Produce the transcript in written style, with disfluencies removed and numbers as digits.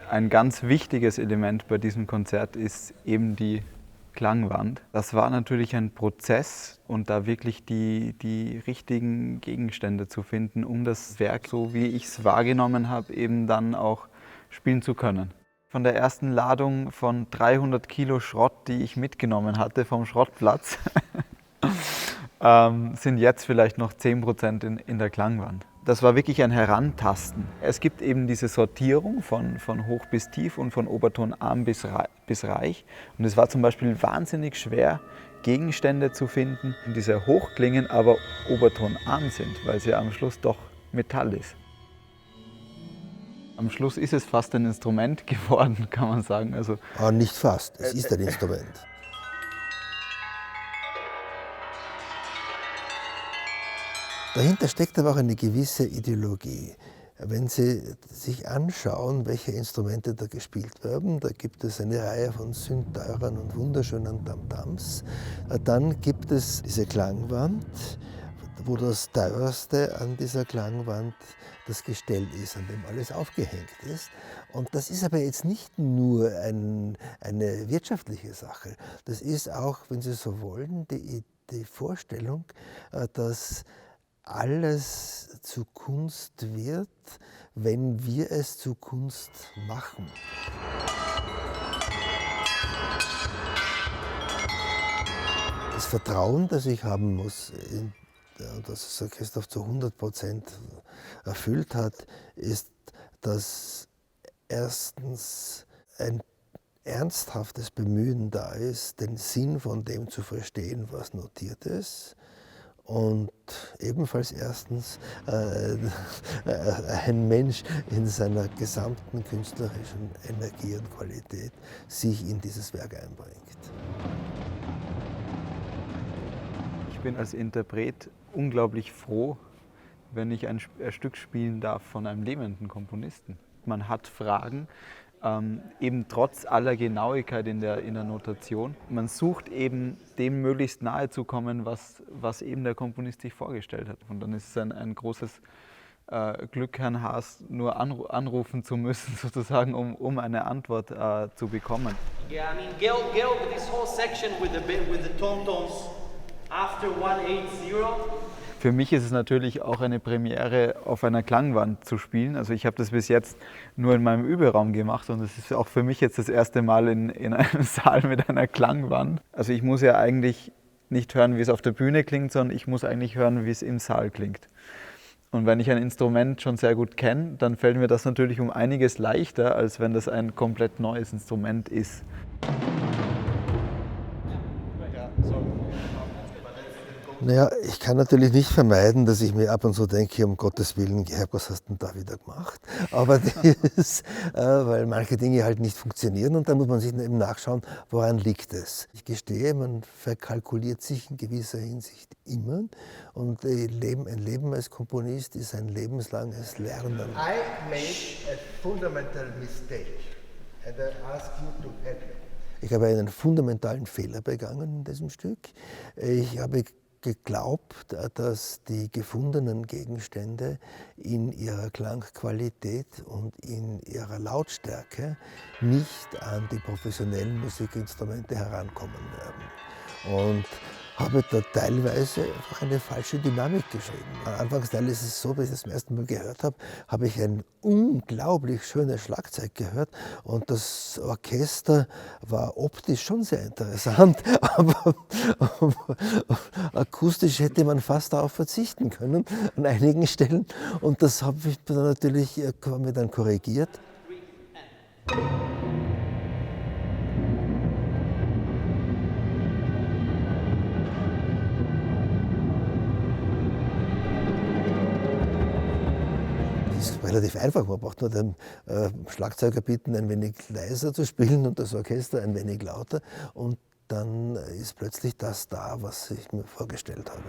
Ein ganz wichtiges Element bei diesem Konzert ist eben die Klangwand. Das war natürlich ein Prozess und da wirklich die richtigen Gegenstände zu finden, um das Werk, so wie ich es wahrgenommen habe, eben dann auch spielen zu können. Von der ersten Ladung von 300 Kilo Schrott, die ich mitgenommen hatte vom Schrottplatz, sind jetzt vielleicht noch 10% in der Klangwand. Das war wirklich ein Herantasten. Es gibt eben diese Sortierung von hoch bis tief und von Obertonarm bis reich. Und es war zum Beispiel wahnsinnig schwer, Gegenstände zu finden, die sehr hoch klingen, aber obertonarm sind, weil sie am Schluss doch Metall ist. Am Schluss ist es fast ein Instrument geworden, kann man sagen. Also, aber nicht fast, es ist ein Instrument. Dahinter steckt aber auch eine gewisse Ideologie. Wenn Sie sich anschauen, welche Instrumente da gespielt werden, da gibt es eine Reihe von sündteurern und wunderschönen Tamtams. Dann gibt es diese Klangwand, wo das Teuerste an dieser Klangwand das Gestell ist, an dem alles aufgehängt ist. Und das ist aber jetzt nicht nur eine wirtschaftliche Sache. Das ist auch, wenn Sie so wollen, die Vorstellung, dass alles zu Kunst wird, wenn wir es zu Kunst machen. Das Vertrauen, das ich haben muss, das das Orchester zu 100% erfüllt hat, ist, dass erstens ein ernsthaftes Bemühen da ist, den Sinn von dem zu verstehen, was notiert ist. Und ebenfalls erstens ein Mensch in seiner gesamten künstlerischen Energie und Qualität sich in dieses Werk einbringt. ich bin als Interpret unglaublich froh, wenn ich ein Stück spielen darf von einem lebenden Komponisten. Man hat Fragen, eben trotz aller Genauigkeit in der Notation. Man sucht eben dem möglichst nahe zu kommen, was eben der Komponist sich vorgestellt hat. Und dann ist es ein großes Glück, Herrn Haas nur anrufen zu müssen, sozusagen, um eine Antwort zu bekommen. Yeah, I mean, Gail, this whole section with the tom-toms after 180. Für mich ist es natürlich auch eine Premiere, auf einer Klangwand zu spielen. Also ich habe das bis jetzt nur in meinem Überaum gemacht und es ist auch für mich jetzt das erste Mal in einem Saal mit einer Klangwand. Also ich muss ja eigentlich nicht hören, wie es auf der Bühne klingt, sondern ich muss eigentlich hören, wie es im Saal klingt. Und wenn ich ein Instrument schon sehr gut kenne, dann fällt mir das natürlich um einiges leichter, als wenn das ein komplett neues Instrument ist. Naja, ich kann natürlich nicht vermeiden, dass ich mir ab und zu denke, um Gottes Willen, Georg, was hast du denn da wieder gemacht? Aber das, weil manche Dinge halt nicht funktionieren und dann muss man sich eben nachschauen, woran liegt es. Ich gestehe, man verkalkuliert sich in gewisser Hinsicht immer und ein Leben als Komponist ist ein lebenslanges Lernen. I made a fundamental mistake and I ask you to help me. Ich habe einen fundamentalen Fehler begangen in diesem Stück. Ich habe geglaubt, dass die gefundenen Gegenstände in ihrer Klangqualität und in ihrer Lautstärke nicht an die professionellen Musikinstrumente herankommen werden. Und habe da teilweise einfach eine falsche Dynamik geschrieben. Am Anfangsteil ist es so, dass ich das zum ersten Mal gehört habe, habe ich ein unglaublich schönes Schlagzeug gehört und das Orchester war optisch schon sehr interessant, aber akustisch hätte man fast darauf verzichten können an einigen Stellen und das habe ich dann natürlich korrigiert. Das ist relativ einfach, man braucht nur dem Schlagzeuger bitten, ein wenig leiser zu spielen und das Orchester ein wenig lauter und dann ist plötzlich das da, was ich mir vorgestellt habe.